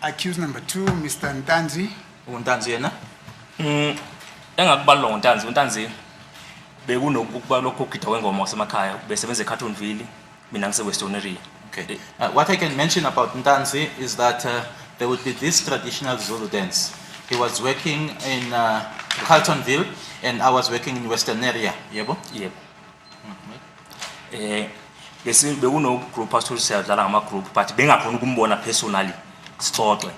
Accused number 2, Mr. Ntanzi. Untanzi yena? Engakubalwa uNtanzi bekunokuba lokho ukugida kwengoma wasemakhaya besebenza eCartonville mina ngise Western area. Okay. What I can mention about Ntanzi is that there would be this traditional Zulu dance. He was working in Carltonville and I was working in Western area. Yebo? Yebo. Bese bekuno group asithola siyadlala ngama group but bengakhona ukumbona personally sixoxe.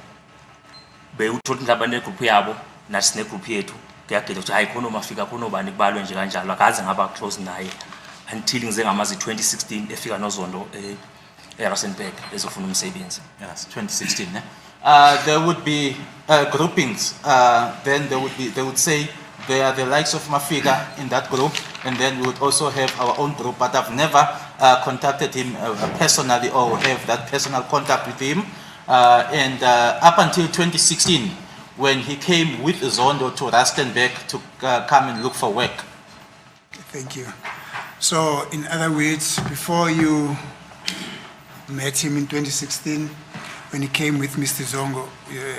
Bewuthola indaba ne group yabo nathi ne group yethu kuyageda ukuthi hayi khona mafika khona bani kubalwe nje kanjalo akaze ngaba close naye until ngize ngamazi 2016 efika noZondo eRustenburg ezofuna umsebenzi. Yes, 2016. There would be groupings. Then they would say they are the likes of Mafiga in that group, and then we would also have our own group. But I've never contacted him personally or have that personal contact with him. And up until 2016, when he came with Zondo to Rustenburg to come and look for work. Thank you. So, in other words, before you met him in 2016, when he came with Mr.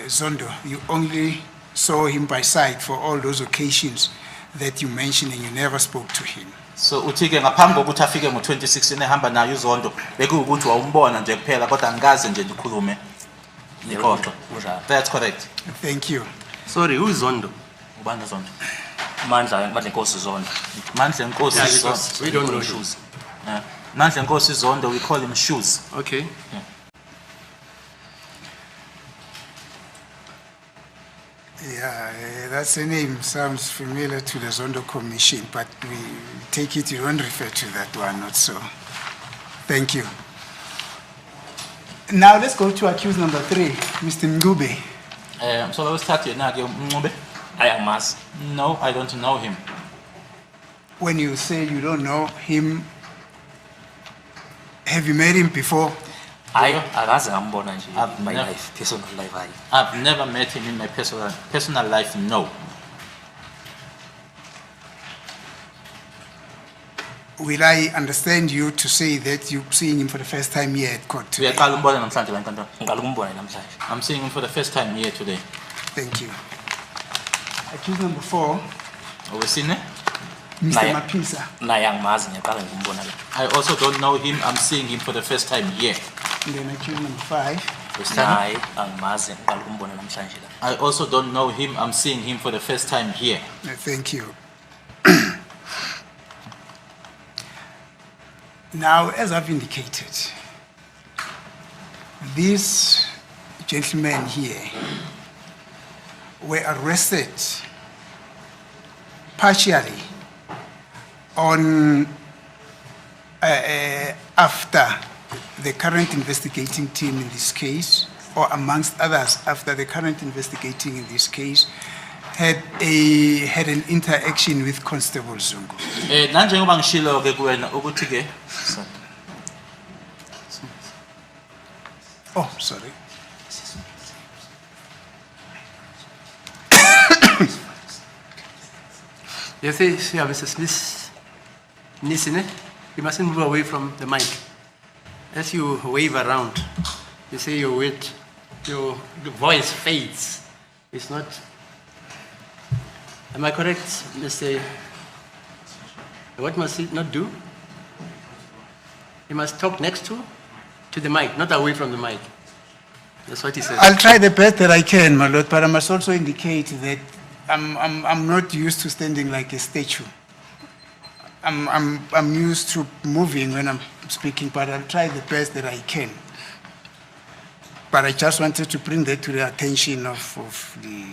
Zondo, you only saw him by sight for all those occasions that you mentioned and you never spoke to him. So uthike ngaphambi kokuthi afike ngo2016 ehamba nayo uZondo bekuwukuthi wawumbona nje kuphela kodwa angikaze nje ndikhulume nikhoxo. That's correct. Thank you. Sorry, who is Zondo? Ubani Zondo? Mandla Nkosi Zondo. Mandla Nkosi Zondo. We don't know shoes. Mandla Nkosi Zondo, we call him Shoes. Okay. Yeah, that's a name, sounds familiar to the Zondo Commission, but we take it you won't refer to that one, not so. Thank you. Now let's go to accused number 3, Mr. Ngube. So let's start here now. Ngube? I am Mas. No, I don't know him. When you say you don't know him, have you met him before? Akaze ngambona nje my never- life, personal life hayi. I've never met him in my personal life, no. Will I understand you to say that you're seeing him for the first time here at court today? Uyaqala umbona namhlanje la enkantolo. Ngiqala ukumbona namhlanje. I'm seeing him for the first time here today. Thank you. Accused number 4, Owesine? Mr. Naye. Mapisa. Naye angimazi ngiyaqala ngikumbona la. I also don't know him. I'm seeing him for the first time here. And then accused number 5, Naye angimazi ngiyaqala ukumbona namhlanje la. I also don't know him. I'm seeing him for the first time here. Thank you. Now, as I've indicated, these gentlemen here were arrested partially on after the current investigating team in this case, or amongst others, after the current investigating in this case had an interaction with Constable Zungu. Nanjengoba ngishilo ke kuwena ukuthi ke Oh, sorry. You say, yeah, Mr. Smith, Nisine, you mustn't move away from the mic. As you wave around, you say your weight, your voice fades. It's not. Am I correct, Mr. What must he not do? He must talk next to the mic, not away from the mic. That's what he says. I'll try the best that I can, my lord, but I must also indicate that I'm not used to standing like a statue. I'm used to moving when I'm speaking, but I'll try the best that I can. But I just wanted to bring that to the attention of the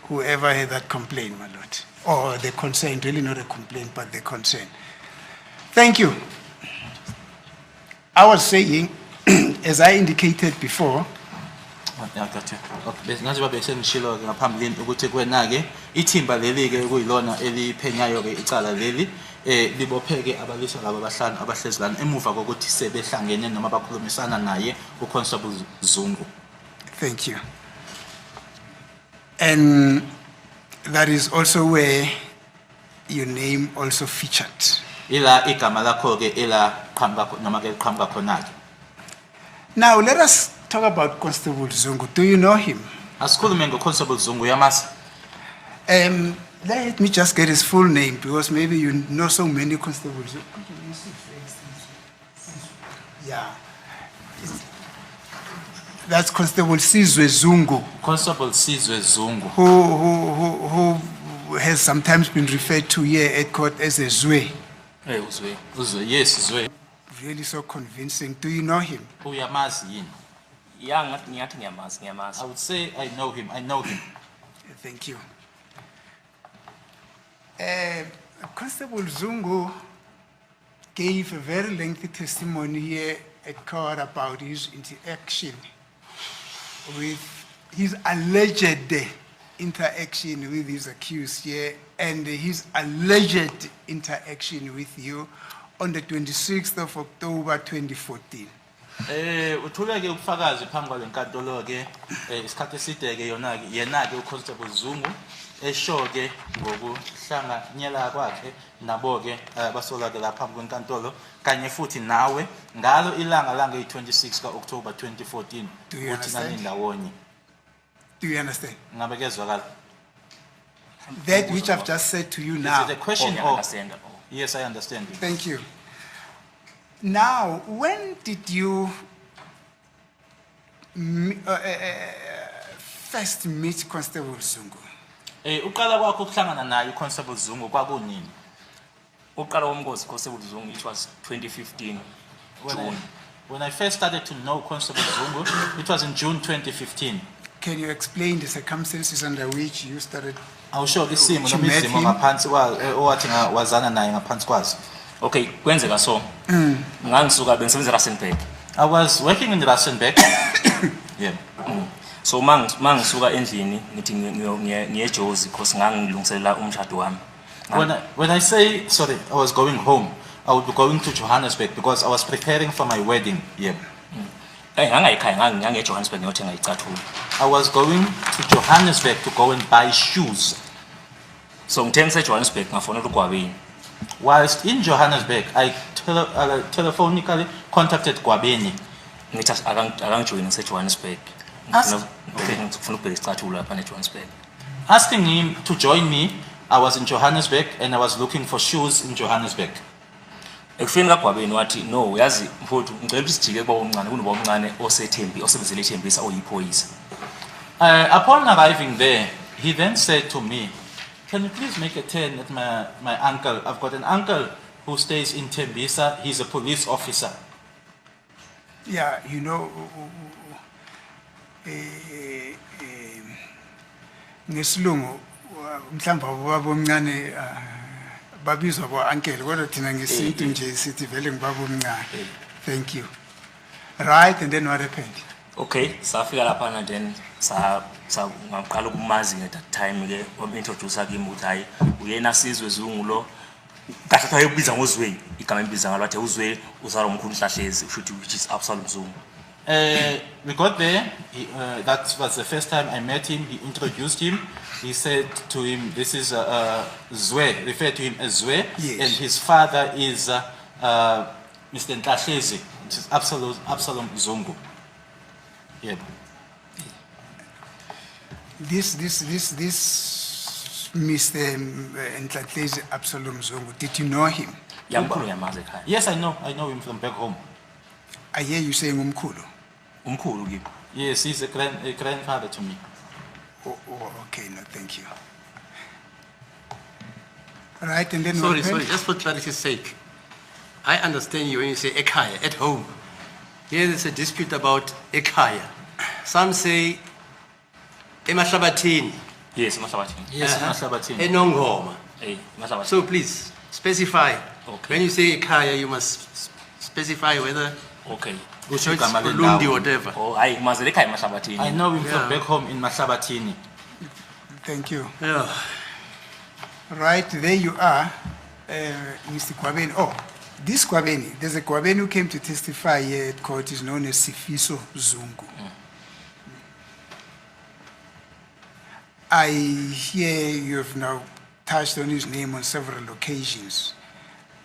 whoever had that complaint, my lord, or the concern. Really not a complaint, but the concern. Thank you. I was saying, as I indicated before, njengoba bese ngishilo ke ngaphambilini ukuthi kuwena ke ithimba leli ke kuyilona eliphenyayo ke icala leli libopheke abalisa labo abahlanu abahlezi lana emuva kokuthi sebehlangene noma bakhulumisana naye uConstable Zungu. thank you. And that is also where your name also featured. Ila igama lakho ke ela qhamuka noma ke qhamuka khona ke. Now let us talk about Constable Zungu. Do you know him? Asikhulume ngoConstable Zungu uyamazi? Let me just get his full name because maybe you know so many constables. Yeah. That's Constable Sizwe Zungu, Constable Sizwe Zungu. who has sometimes been referred to here at court as a Zwe. Hey, uzwe. Uzwe, yes, Zwe. Really so convincing. Do you know him? Uyamazi yini? Ya ngiyathi ngiyamazi, ngiyamazi. I would say I know him. I know him. Thank you. Constable Zungu gave a very lengthy testimony here at court about his interaction with his alleged interaction with his accused here and his alleged interaction with you on the 26th of October 2014. Uthula ke ubufakazi phambi kwale nkantolo ke isikhathi eside ke yona ke yena ke uConstable Zungu esho ke ngokuhlanganyela kwakhe nabo ke basola ke lapha phambi kwenkantolo kanye futhi nawe ngalo ilanga langa i26 kaOctober 2014 Do you uthi understand? nandawonye. Do you understand? Ngabe kezwakala? That which I've just said to you Is now. it a question Oh, or? understand. Oh. Yes, I understand you. Thank you. Now, when did you first meet Constable Zungu? Uqala kwakho ukuhlangana naye uConstable Zungu kwakunini? Uqala womkhosi Constable Zungu, it was 2015 June. When I first started to know Constable Zungu, it was in June 2015. Can you explain the circumstances under which you started? Awusho ke isimo You noma met izimo him? ngaphansi owathi wazana naye ngaphansi kwazo. Okay, kwenzeka so. Ngangisuka bengisebenza eRustenburg. I was working in Rustenburg. Yeah. So mangisuka endlini ngithi ngiye Jozi because ngangilungiselela umshado wami. When I say sorry, I was going home. I would be going to Johannesburg because I was preparing for my wedding. Yeah. Ngangayikhaya ngange Johannesburg ngiyothenga icathulo. I was going to Johannesburg to go and buy shoes. So ngithengise Johannesburg ngafonela uGwabeni. Whilst in Johannesburg, I telephonically contacted Gwabeni. Ngithi akangijoyine eJohannesburg. Okay, ngifuna ukubheka icathulo lapha eJohannesburg. Asking him to join me, I was in Johannesburg and I was looking for shoes in Johannesburg. Ekufeni kaGwabeni wathi no uyazi mfowethu ngicela ukuthi sijike kuba omncane kunoba omncane osebenzele ithembisa oyiphoyisa. Upon arriving there, he then said to me, "Can you please make a turn at my uncle? I've got an uncle who stays in Tembisa. He's a police officer." Yeah, you know, ngesilungu mhlamba ubaba omncane babizwa bo uncle kodwa thina ngesintu nje sithi vele ngibaba omncane. Thank you. Right, and then what happened? Okay, safika lapha na then ngaqala ukumazi at that time ke introduce kimi ukuthi hayi uyena Sizwe Zungu lo kahle kahle ubiza ngozwe igama embiza ngalo wathi uzwe uzalo omkhulu Hlahlezi futhi which is Absalom Zungu. We got there. That was the first time I met him. He introduced him. He said to him, "This is Zwe," referred to him as Zwe, Yes. and his father is Mr. Hlahlezi, which is Absalom Zungu. Yeah. This Mr. Ntlatlezi Absalom Zungu, did you know him? Yamkhulu yamazi ekhaya. Yes, I know him from back home. I hear you saying umkhulu. Umkhulu kimi. Yes, he's a grandfather to me. Oh, okay, no, thank you. Right, and then Sorry, what happened? just for clarity's sake. I understand you when you say Ekaya, at home. Here there's a dispute about Ekaya. Some say Emahlabathini. Yes, Mahlabathini. Yes, Mahlabathini. Enongoma. Hey, Mahlabathini. So please, specify. Okay. When you say Ekaya, you must specify whether Okay. it's igama Burundi, lendawo. whatever. Oh, hayi ngimazele ekhaya Mahlabathini. I know him Yeah. from back home in Mahlabathini. Thank you. Yeah. Right, there you are, Mr. Gwabeni. Oh, this Gwabeni, there's a Gwabeni who came to testify here at court, is known as Sifiso Zungu. I hear you have now touched on his name on several occasions.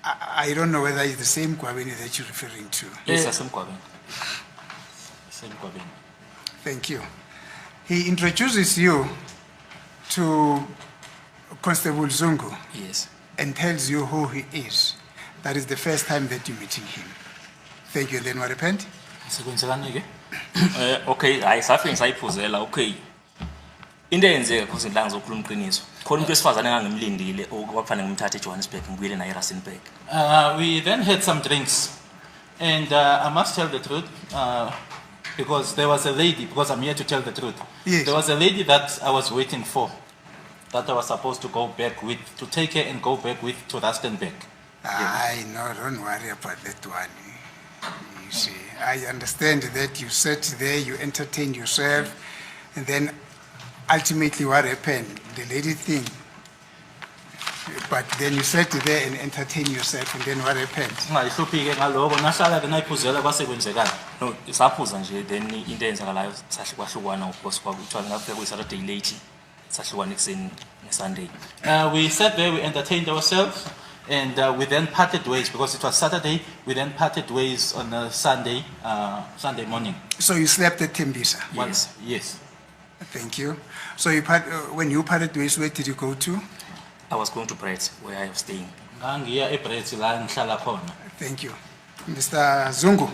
I don't know whether it's the same Gwabeni that you're referring to. Yes, asemgwabeni. Semgwabeni. Thank you. He introduces you to Constable Zungu Yes. and tells you who he is. That is the first time that you're meeting him. Thank you. Then what happened? Sekwenzekani ke? Okay, hayi safike ngisayiphuzela. Okay. Into eyenzeka because ngidla ngizokhuluma iqiniso. Khona umuntu wesifazane engangimlindile okwakufanele ngimthathe eJohannesburg ngibuyele naye eRustenburg. We then had some drinks, and I must tell the truth, because there was a lady, because I'm here to tell the truth. Yes. There was a lady that I was waiting for, that I was supposed to go back with, to take her and go back with to Rustenburg. I know, don't worry about that one. You see, I understand that you sat there, you entertained yourself, and then ultimately what happened, the lady thing. But then you sat there and entertained yourself, and then what happened? Ungayihluphi-ke ngaloko, nahlala-ke nayiphuzela kwasekwenzekani. No, saphuza nje then into eyenzakalayo sahlukahlukana ngoboss kwakuthiwa ngafika kuyi-Saturday late sahlukana ekuseni ngeSunday. We sat there, we entertained ourselves, and we then parted ways, because it was Saturday, we then parted ways on a Sunday morning. So you slept at Tembisa. Yes. Yes. Thank you. So when you parted ways, where did you go to? I was going to Brett where I was staying. Ngangiya eBrett la ngihlala khona. Thank you. Mr. Zungu,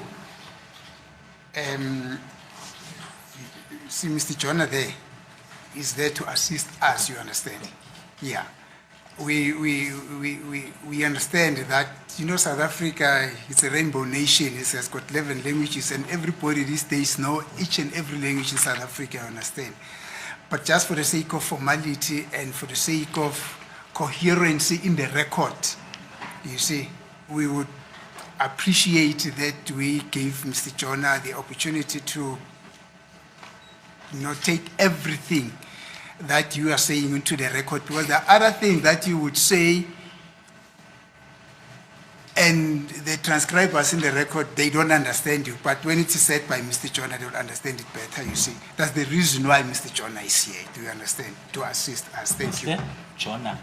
see Mr. Jonah there is there to assist us, you understand? Yeah. We understand that, you know, South Africa is a rainbow nation. It has got 11 languages, and everybody these days know each and every language in South Africa, I understand. But just for the sake of formality and for the sake of coherency in the record, you see, we would appreciate that we gave Mr. Jonah the opportunity to, you know, take everything that you are saying into the record, because the other thing that you would say and the transcribers in the record, they don't understand you. But when it is said by Mr. Jonah, they will understand it better, you see. That's the reason why Mr. Jonah is here, do you understand? To assist us. Thank you. Jonah.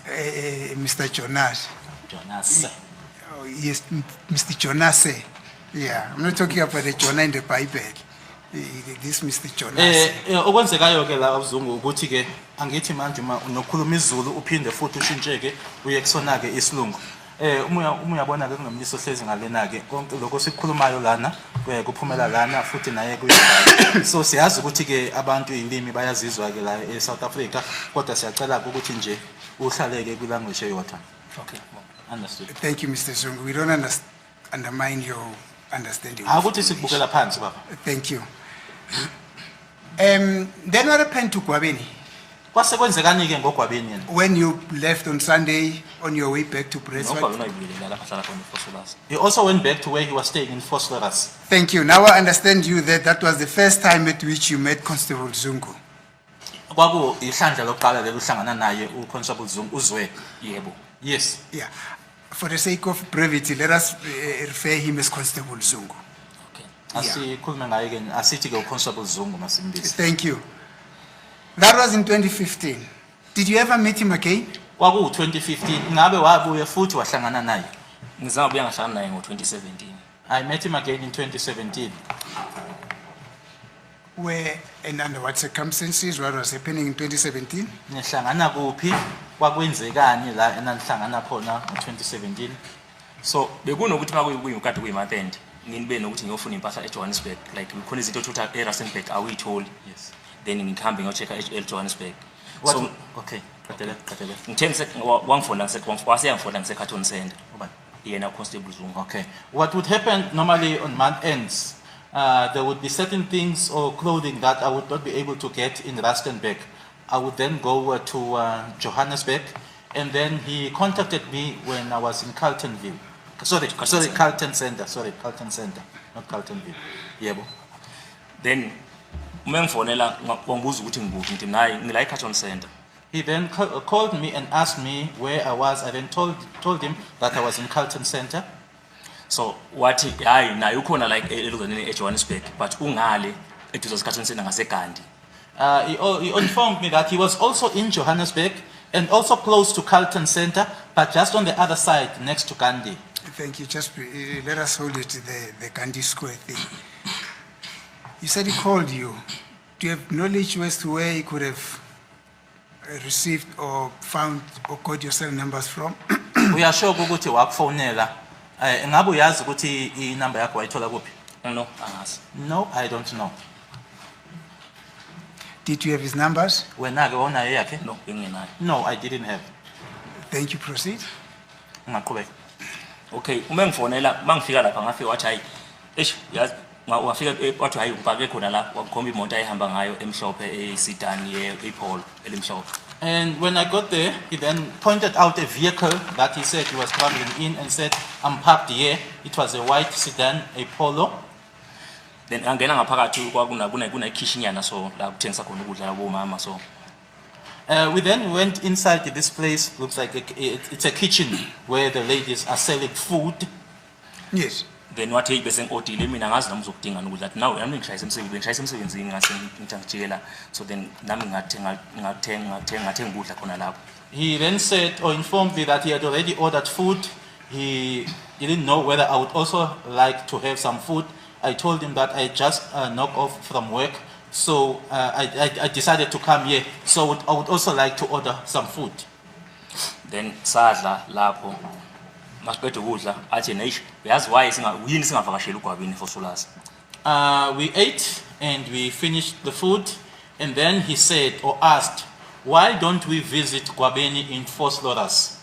Mr. Jonas. Jonas. Oh, yes, Mr. Jonas. Yeah, I'm not talking about the Jonah in the Bible. This Mr. Jonas. Okwenzekayo ke la uzungu ukuthi ke angithi manje uma unokhuluma isiZulu uphinde futhi ushintsheke uye kusona ke isilungu. Uma uyabona ke kunomliso hlezi ngalena ke konke lokho sikukhulumayo lana kuphumela lana futhi naye kuyibhala. So siyazi ukuthi ke abantu ilimi bayazizwa ke la eSouth Africa, kodwa siyacela ukuthi nje uhlaleke kwi language eyodwa. Okay. Understood. Thank you, Mr. Zungu. We don't undermine your understanding. Akuthi sikubukela phansi baba. Thank you. Then what happened to Gwabeni? Kwasekwenzekani ke ngogwabeni yena? When you left on Sunday on your way back to Brits? Nokho akunayibuyelela lapha hlala khona eFosulas. He also went back to where he was staying in Vosloorus. Thank you. Now I understand you that that was the first time at which you met Constable Zungu. Kwaku ihlandla lokuqala leli uhlangana naye uConstable Zungu uzwe. Yebo. Yes. Yeah. For the sake of brevity, let us refer him as Constable Zungu. Okay. Asikhulume ngaye ke asithi ke uConstable Zungu masimbizi. Thank you. That was in 2015. Did you ever meet him again? Kwaku 2015 ngabe wabuye futhi wahlangana naye. Ngizabuya ngahlangana naye ngo-2017. I met him again in 2017. Where and under what circumstances? What was happening in 2017? Nihlangana kuphi? Kwakwenzekani la enanihlangana khona ngo-2017? So bekunokuthi makuyikade kuyi-month end ngibe nokuthi ngiyofuna impahla eJohannesburg, like khona izinto thutha eRustenburg awuyitholi. Yes. Then ngihambe ngiyochecka eJohannesburg. What? So Okay. Qedela. ngithe waseyangifonela ngise-Carton Center. Ubani? Yena Constable Zungu. Okay. What would happen normally on month ends, there would be certain things or clothing that I would not be able to get in Rustenburg. I would then go to Johannesburg, and then he contacted me when I was in Carltonville. Carlton Center, not Carltonville. Yebo. Then uma ngifonela wangibuza ukuthi ngikuphi ngithi nayi ngila eCarton Center. He then called me and asked me where I was. I then told him that I was in Carlton Center. So wathi hayi naye ukhona like elokazini eJohannesburg but ungale eduze eCarton Center ngaseGandhi. He informed me that he was also in Johannesburg and also close to Carlton Center, but just on the other side next to Gandhi. Thank you. Just let us hold it to the Gandhi Square thing. You said he called you. Do you have knowledge as to where he could have received or found or got your cell numbers from? Uyasho ukuthi wakufonela. Ngabe uyazi ukuthi inamba yakho wayithola kuphi? No, angazi. No, I don't know. Did you have his numbers? Wena ke unayo yakhe? No, bengenayo. No, I didn't have. Thank you. Proceed. Ngaqhubeka. Okay, uma ngifonela mangifika lapha ngafika wathi hayi yazi wafika wathi hayi upake khona la wakhomba imoto ayihamba ngayo emhlophe esedan yePolo elimhlophe. And when I got there, he then pointed out a vehicle that he said he was traveling in and said, I'm parked here. It was a white sedan, a Polo. Then angena ngaphakathi kuna kitchenyana so la kuthengisa khona ukudla labo mama so. We then went inside this place. Looks like it's a kitchen where the ladies are selling food. Yes. Then wathi hey bese ngodile mina ngazi nami uzokudinga ukudla now yami ngishayisa emsebenzini ngase ngitangijela so then nami ngathenga ukudla khona lapho. He then said or informed me that he had already ordered food. He didn't know whether I would also like to have some food. I told him that I just knocked off from work. So I decided to come here. So I would also like to order some food. Then sadla lapho masiqeda ukudla athi neyish uyazi why yini singavakashela uGwabini for Solasi. We ate and we finished the food, and then he said or asked, why don't we visit Gwabeni in Vosloorus?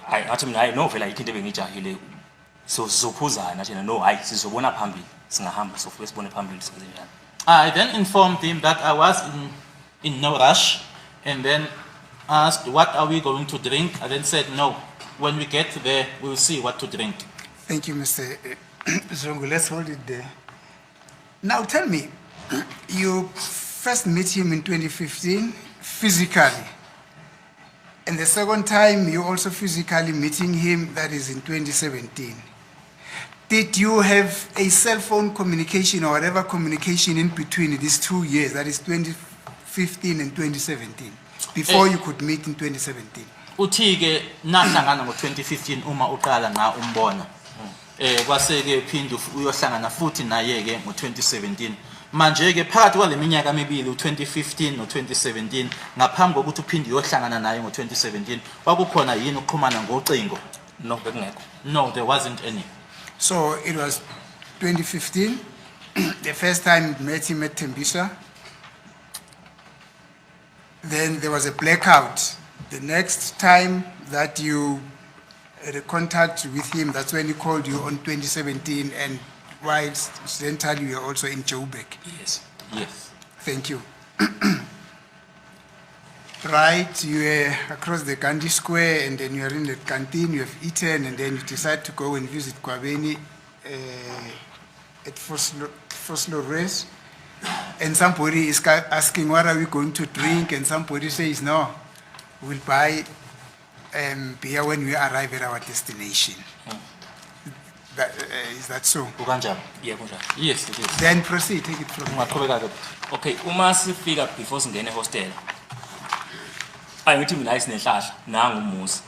Athi mina hayi no vela yikho into ebengijahile so sizophuzana athi no hayi sizobona phambili singahamba so fike sibone phambili senze njani. I then informed him that I was in no rush, and then asked, what are we going to drink? I then said, no, when we get there, we'll see what to drink. Thank you, Mr. Zongo. Let's hold it there. Now tell me, you first met him in 2015 physically, and the second time you also physically meeting him, that is in 2017. Did you have a cell phone communication or whatever communication in between these 2 years, that is 2015 and 2017, before you could meet in 2017? Uthi ke nahlangana ngo2015 uma uqala na umbona. Kwase ke phinde uyohlangana futhi naye ke ngo2017. Manje ke phakathi kwaleminyaka emibili u2015 no2017 ngaphambi kokuthi uphinde uyohlangana naye ngo2017 kwakukhona yini ukuxhumana ngocingo? No bekungekho. No, there wasn't any. So it was 2015, the first time you met him at Tembisa. Then there was a blackout. The next time that you had a contact with him, that's when he called you on 2017, and while incidentally you were also in Joburg. Yes. Yes. Thank you. Right, you were across the Gandhi Square, and then you are in the canteen, you have eaten, and then you decide to go and visit Gwabeni at Vosloorus. And somebody is asking, what are we going to drink? And somebody says, no, we'll buy beer when we arrive at our destination. Is that so? Ukanjani? Yeah kunjalo. Yes, it is. Then proceed, take it from there. Ungaqhubeka ke. Okay, uma sifika before singene hostel. Ayithi mina ayisinenhlahla nanga umuzi.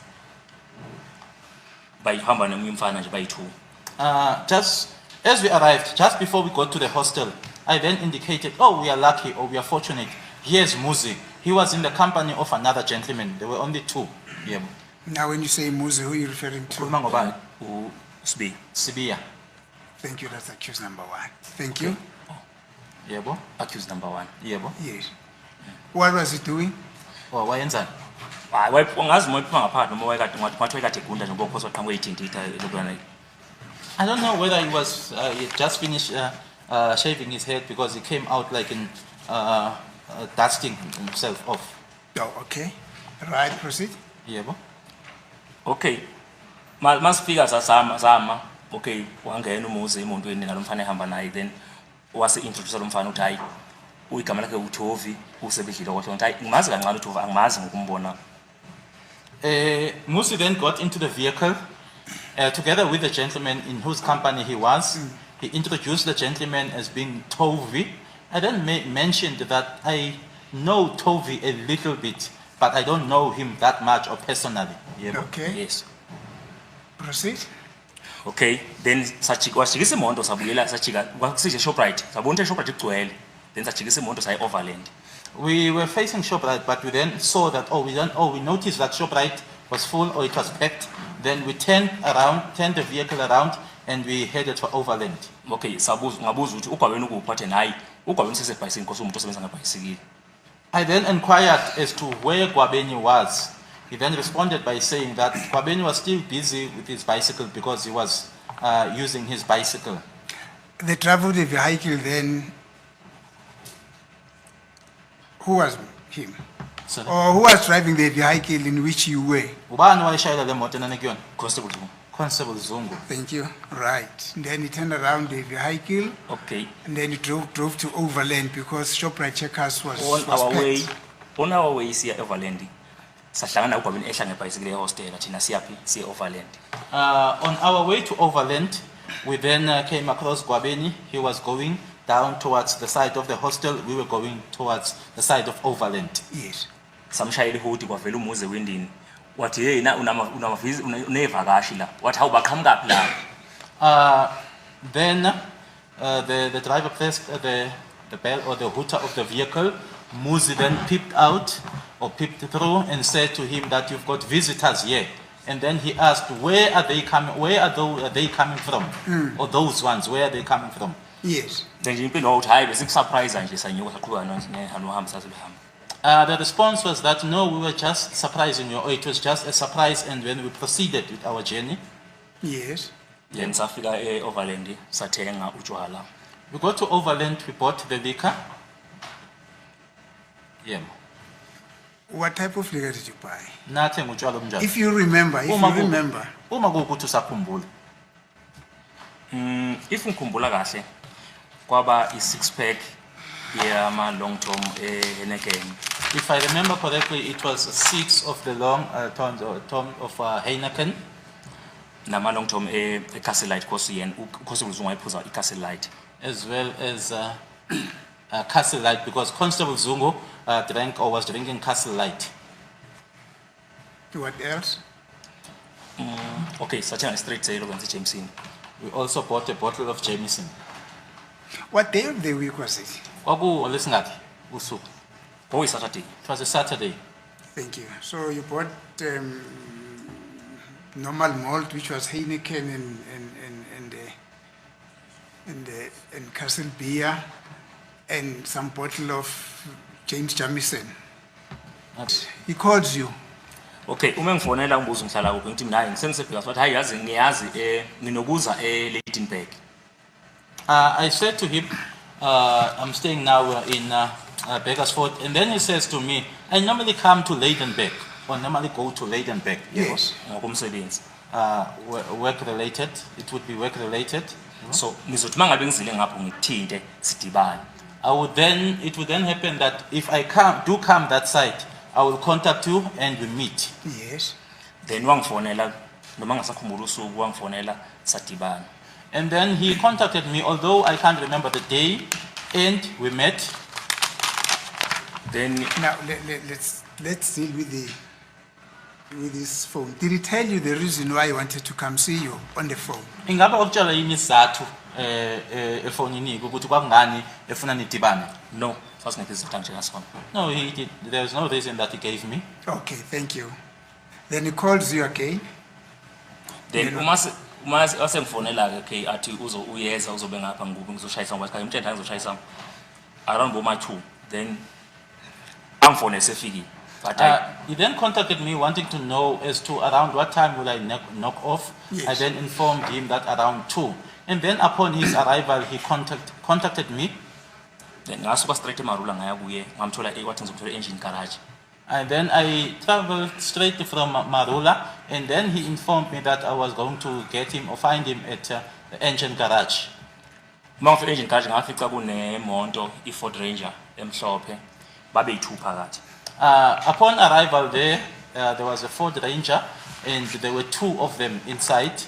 Bayihamba nomunye umfana nje bayi2. Just as we arrived, just before we got to the hostel, I then indicated, oh, we are lucky or we are fortunate. Here's Muzi. He was in the company of another gentleman. There were only two. Yeah. Now when you say Muzi, who are you referring to? Khuluma ngobani? Usbi. Sibiya. Thank you, that's accused number 1. Thank you. Yebo. Accused number 1. Yebo. Yes. What was he doing? Oh, wayenzani? Hayi wayengazi uma iphuma ngaphakathi noma wayekade ngathi wayekade egunda nje ngokuphosa qhamuke idinditha lokwana. I don't know whether he was he had just finished shaving his head because he came out like in dusting himself off. Oh, okay. Right, proceed. Yebo. Okay. Masifika sasama. Okay, wangena umuzi emontweni nalomfana ehamba naye then wase introduce lomfana uthi hayi uyigama lakhe uThovi usebedlile kodwa ngithi hayi ngimazi kancane uThovi angimazi ngokumbona. Musi then got into the vehicle together with the gentleman in whose company he was. He introduced the gentleman as being Tovi. I then mentioned that I know Tovi a little bit, but I don't know him that much or personally. Yebo. Okay. Yes. Proceed. Okay, then wajikisa imoto sabuyela sajika kwakusije Shoprite. Sabona ukuthi Shoprite igcwele. Then sajikisa imoto sayi overland. We were facing ShopRite, but we then saw that, we noticed that ShopRite was full or it was packed. Then we turned the vehicle around, and we headed for overland. Okay, ngabuza ukuthi ugwabeni ukuphathe nayi. Ugwabeni sesebhayisikili inkosi umuntu osebenza ngebhayisikili. I then inquired as to where Gwabeni was. He then responded by saying that Gwabeni was still busy with his bicycle because he was using his bicycle. They traveled the vehicle then. Who was him? Sorry. Or who was driving the vehicle in which you were? Ubani wayeshayela le moto enanekuyona? Constable Zungu. Constable Zungu. Thank you. Right. Then he turned around the vehicle Okay. and then he drove to overland because Shoprite Checkers was packed. On our way siya overland. Sahlangana ugwabeni ehla ngebhayisikili ehostel thina siyaphi siya overland. On our way to overland, we then came across Gwabeni. He was going down towards the side of the hostel. We were going towards the side of overland. Yes. Samshayela ihoti kwavela umuze wendini. Wathi hey na unamavisi unevakashi la. Wathi hawu baqhamukaphi la? Then the driver pressed the bell or the hooter of the vehicle. Muzi then peeped out or peeped through and said to him that you've got visitors here. And then he asked, where are they coming? Where are they coming from? Or those ones, where are they coming from? Yes. Then impilo uthi hayi besikusurprise nje sanyuka saqhubeka nohambo sasibehamba. The response was that no, we were just surprising you, or it was just a surprise, and when we proceeded with our journey, Yes. Then safika overland sathenga utshwala. we got to overland, we bought the liquor. Yeah. What type of liquor did you buy? Nathenga utshwala obunjani. If you remember, Uma kuwukuthi usakhumbula. If ngikhumbula kahle kwaba i6 pack yama long tom Heineken. If I remember correctly, it was 6 of the long tons of Heineken, Nama long tom Castle Light kosi yen kosi uzungu ayiphuza iCastle Light. as well as Castle Light, because Constable Zungu drank or was drinking Castle Light. What else? Okay, sathenga straight sale kwenza Jameson. We also bought a bottle of Jameson. What day of the week was it? Kwaku-olwesingaphi usuku? Koyi Saturday. It was a Saturday. Thank you. So you bought normal malt, which was Heineken and Castle beer, and some bottle of James Jamison. He calls you. Okay, uma ngifonela ngibuza ngihlala kuphi ngithi mina hayi ngisengisebheka wathi hayi yazi ngiyazi nginokuza eLeightonburg. I said to him, I'm staying now in Bakersford, and then he says to me, I normally come to Leightonburg, or normally go to Leightonburg. Yes. Ngokomsebenzi. Work related, it would be work related. So ngizothi mangabe ngizile ngapho ngikuthinte sidibane. It would then happen that if I come that side, I will contact you and we meet. Yes. Then wangifonela noma ngasakhumbula usuku wangifonela sadibana. And then he contacted me, although I can't remember the day, and we met. Then Now let's deal with this phone. Did he tell you the reason why he wanted to come see you on the phone? Ingaba ukutshela yini isizathu efonini ukuthi kwakungani efuna nidibane? no, sasingekho izathu njengasona. No, he did. There was no reason that he gave me. Okay, thank you. Then he calls you again. Then uma asengifonela ke okay athi uyeza uzobe ngapha ngikubi ngizoshayisa ngoba ngimtshela ngizoshayisa around boma 2 then angifone sefikile. But He then contacted me wanting to know as to around what time will I knock off. Yes. I then informed him that around 2. And then upon his arrival, he contacted me. then ngasuka straight eMarula ngaya kuye ngamthola wathi ngizomthola engine garage. And then I traveled straight from Marula, and then he informed me that I was going to get him or find him at the engine garage. Uma ngifika engine garage ngafica kunemonto iFord Ranger emhlophe babe yi2 phakathi. Upon arrival there, there was a Ford Ranger, and there were 2 of them inside.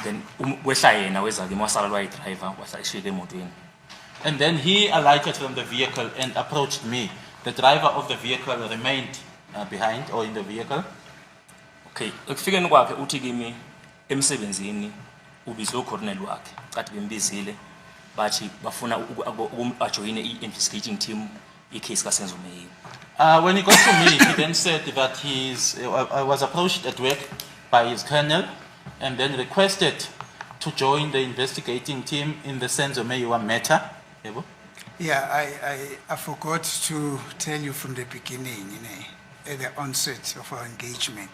Then wehla yena weza kimi wasala lwayidriver wasashika emotweni. And then he alighted from the vehicle and approached me. The driver of the vehicle remained behind or in the vehicle. Okay, ekufikeni kwakhe uthi kimi emsebenzini ubizwe ucoronel wakhe. Cathi bembizile bathi bafuna ajoyine i-investigating team i-case kaSenzo Meyiwe. When he got to me, he then said that I was approached at work by his colonel and then requested to join the investigating team in the Senzo Meyiwa matter. Yebo? Yeah, I forgot to tell you from the beginning, at the onset of our engagement,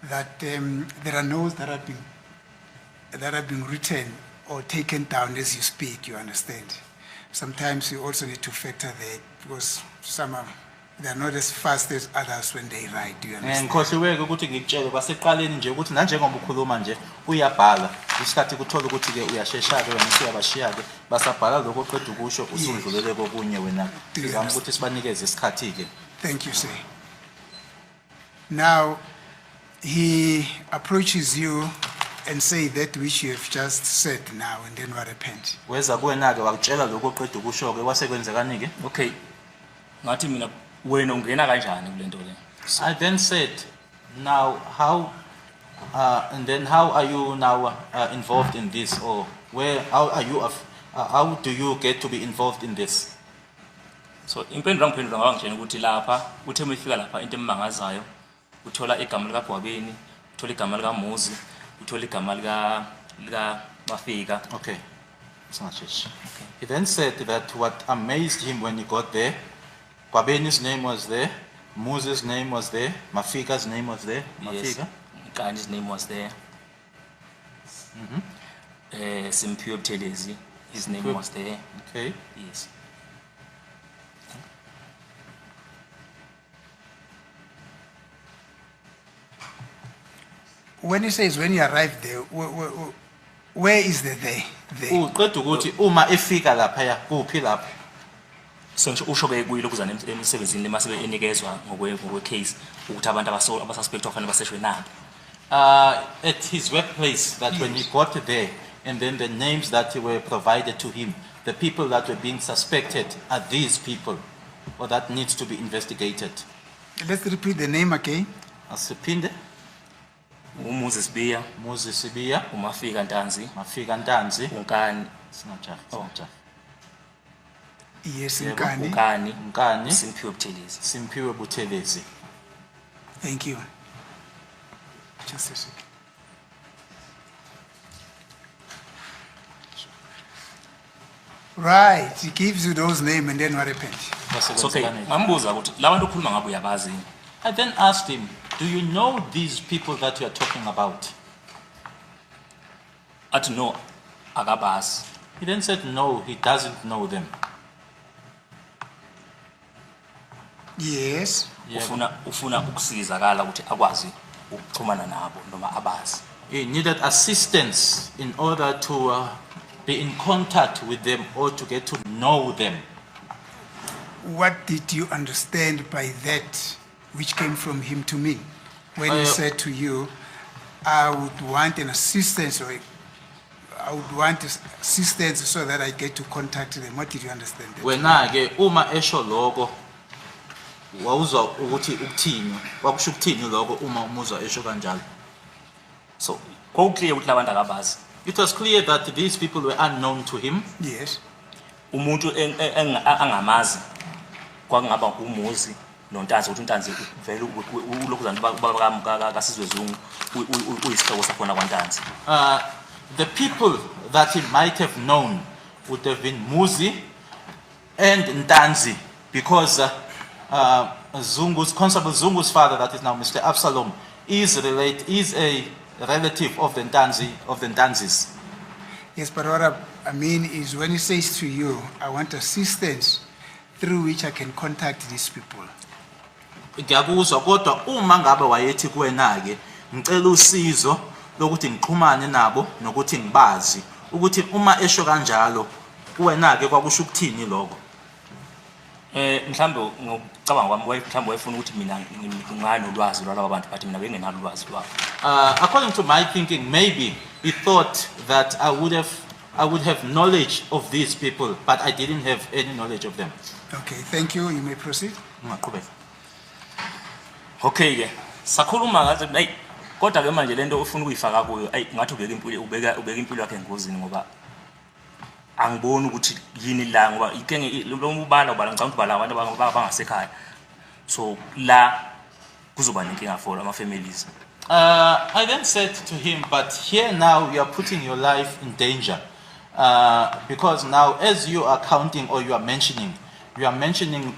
that there are notes that have been written or taken down as you speak, you understand. Sometimes you also need to factor that because they are not as fast as others when they write, do you understand? Ngikhohliweke ukuthi ngikutshele kwaseqaleni nje ukuthi nanjengoba ukhuluma nje uyabhala isikhathi kuthola ukuthi ke uyashesha ke wena usiyabashiya ke basabhala lokho oqeda ukusho usudlulele kokunye wena sizama ukuthi sibanikeze isikhathi ke. Thank you, sir. Now, he approaches you and say that which you have just said now, and then what happened? Weza kuwena ke wakutshela lokho oqeda ukusho ke kwasekwenzekani ke? Okay, ngathi mina wena ungena kanjani kule nto le? I then said, now how are you now involved in this, or how do you get to be involved in this? So impendulo ngiphendula ngawangitshela ukuthi lapha uthe umefika lapha into emangazayo uthola igama lika Bwabeni, uthola igama lika Muzi, uthola igama lika Mafika. Okay. It's not just. Okay. He then said that what amazed him when he got there, Kwabeni's name was there, Muzi's name was there, Mafika's name was there. Yes. Mafika? Kandi's name was there. Simphiwe Buthelezi, his name was there. Okay. Yes. When he says when you arrived there, where is the there? Uqeda ukuthi uma efika lapha kuphi lapha? So nje usho ke kuyilo kuzana emsebenzini lemase enikezwa ngokwe case ukuthi abantu abasuspect ofana baseshwe nabo. At his workplace, that when he got there, and then the names that were provided to him, the people that were being suspected are these people, or that needs to be investigated. Let's repeat the name again. Asiphinde, Umuzi Sibiya, Muzi Sibiya, uMafika Ntanzi, Mafika Ntanzi, uNkani, Sinajaha. Yes, Yebo, Nkani. Nkani, Simphiwe Buthelezi. Simphiwe Buthelezi. Thank you. Just a second. Right, he gives you those names and then what happened? So okay, ngambuza ukuthi labantu okhuluma ngabo uyabazi. I then asked him, do you know these people that you are talking about? Athi no, akabazi. He then said, no, he doesn't know them. Yes. Ufuna ukusizakala ukuthi akwazi ukuxhumana nabo noma abazi. He needed assistance in order to be in contact with them or to get to know them. What did you understand by that which came from him to me? When he said to you, I would want an assistance, or I would want assistance so that I get to contact them. What did you understand? Wena ke uma esho lokho wawuzwa ukuthi ukuthini wakusho ukuthini lokho uma umuzwa esho kanjalo. So kwakuclear ukuthi labantu akabazi. It was clear that these people were unknown to him. Yes. Umuntu angamazi kwakungaba uMuzi noNtanzi ukuthi uNtanzi vele ulokuzana kaSizwe Zungu uyisihloko sakhona kwaNtanzi. The people that he might have known would have been Muzi and Ntanzi, because Constable Zungu's father, that is now Mr. Absalom, is a relative of the Ntanzis. Yes, but what I mean is when he says to you, I want assistance through which I can contact these people. Ngiyakuzwa kodwa uma ngabe wayethi kuwena ke ngicela usizo lokuthi ngiqhumane nabo nokuthi ngibazi ukuthi uma esho kanjalo kuwena ke kwakusho ukuthini lokho. Mhlambe ngocabanga kwami mhlambe wayefuna ukuthi mina ngingani ulwazi lwalabo bantu but mina bengenalo ulwazi lwabo. According to my thinking, maybe he thought that I would have knowledge of these people, but I didn't have any knowledge of them. Okay, thank you. You may proceed. Ungaqhubeka. Okay ke sakhuluma ngathi hey kodwa ke manje lento ufuna ukuyifaka kuyo ay ngathi ubeka impilo yakhe engozini ngoba angiboni ukuthi yini la ngoba ikenge lo mubala ubala ngicabanga ubala abantu abangasekhaya so la kuzoba nenkinga for ama families. I then said to him, but here now you are putting your life in danger. Because now as you are counting or you are mentioning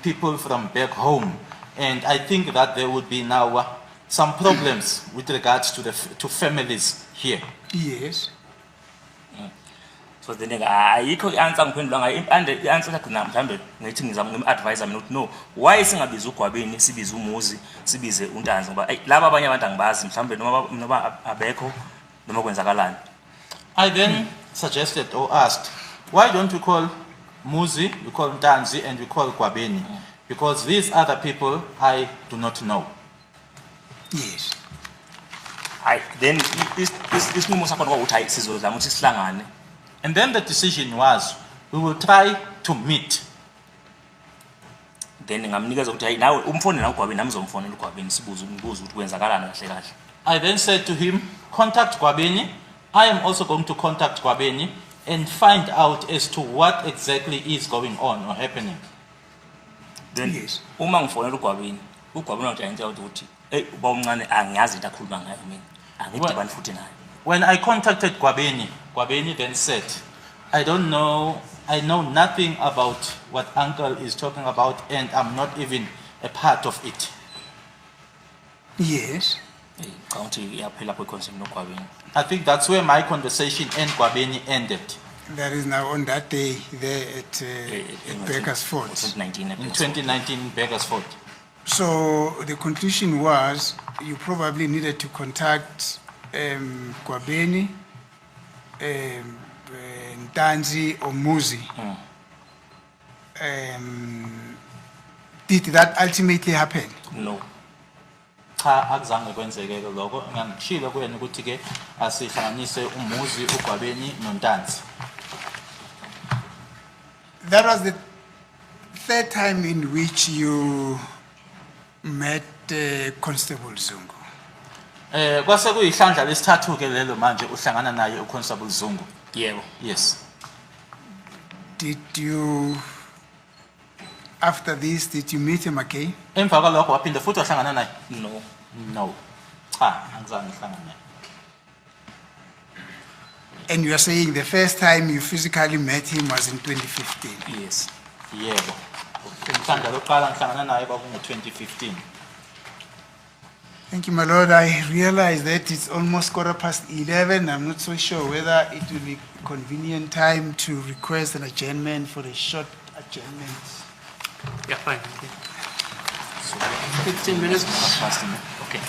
people from back home. And I think that there would be now some problems with regards to families here. Yes. So the nigga ayikho answer ngiphendula ngayo answer yakho mhlambe ngithi ngizama ngim-advise mina ukuthi no why singabiza uGwabeni sibize uMuzi sibize uNtanzi ngoba laba abanye abantu angibazi mhlambe noma abekho noma kwenzakalani. I then suggested or asked, why don't we call Muzi, we call Ntanzi, and we call Gwabeni? Because these other people I do not know. Yes. Then this move was about uthi sizozama ukuthi sihlangane. And then the decision was, we will try to meet. Then ngamnikeza ukuthi hayi nawe umfone na uGwabeni nami ngizomfonela uGwabeni sibuze ukuthi kwenzakalani kahle kahle. I then said to him, contact Gwabeni. I am also going to contact Gwabeni and find out as to what exactly is going on or happening. Then Yes. uma ngifonela uGwabeni wathi ayintshela ukuthi uba umncane angiyazi into akhuluma ngayo mina angidibani futhi naye. When I contacted Gwabeni, Gwabeni then said, I don't know, I know nothing about what uncle is talking about and I'm not even a part of it. Yes. Ngicabanga ukuthi iyaphela lapho iconcept noGwabeni. I think that's where my conversation and Gwabeni ended. That is now on that day there at Bakersford. 2019 In 2019 in Bakersford. So the conclusion was you probably needed to contact Gwabeni, Ntanzi or Muzi. Did that ultimately happen? No. Cha akuzange kwenzeke lokho ngangishilo kuyena ukuthi ke asihlanganise uMuzi uGwabeni noNtanzi. That was the third time in which you met Constable Zungu. Kwase kuyihlandla lesithathu ke lelo manje uhlangana naye uConstable Zungu. Yebo. Yes. Did you, after this, did you meet him again? Emva kwalokho waphinde futhi wahlangana naye? No. No. Cha angizange ngihlangana naye. And you are saying the first time you physically met him was in 2015? Yes. Yebo. Umhlanga lokuqala ngihlangana naye kwakungu 2015. Thank you, my lord. I realize that it's almost 11:15. I'm not so sure whether it will be convenient time to request an adjournment for a short adjournment. Yeah, fine. Okay. 15 minutes. Fasting. Okay.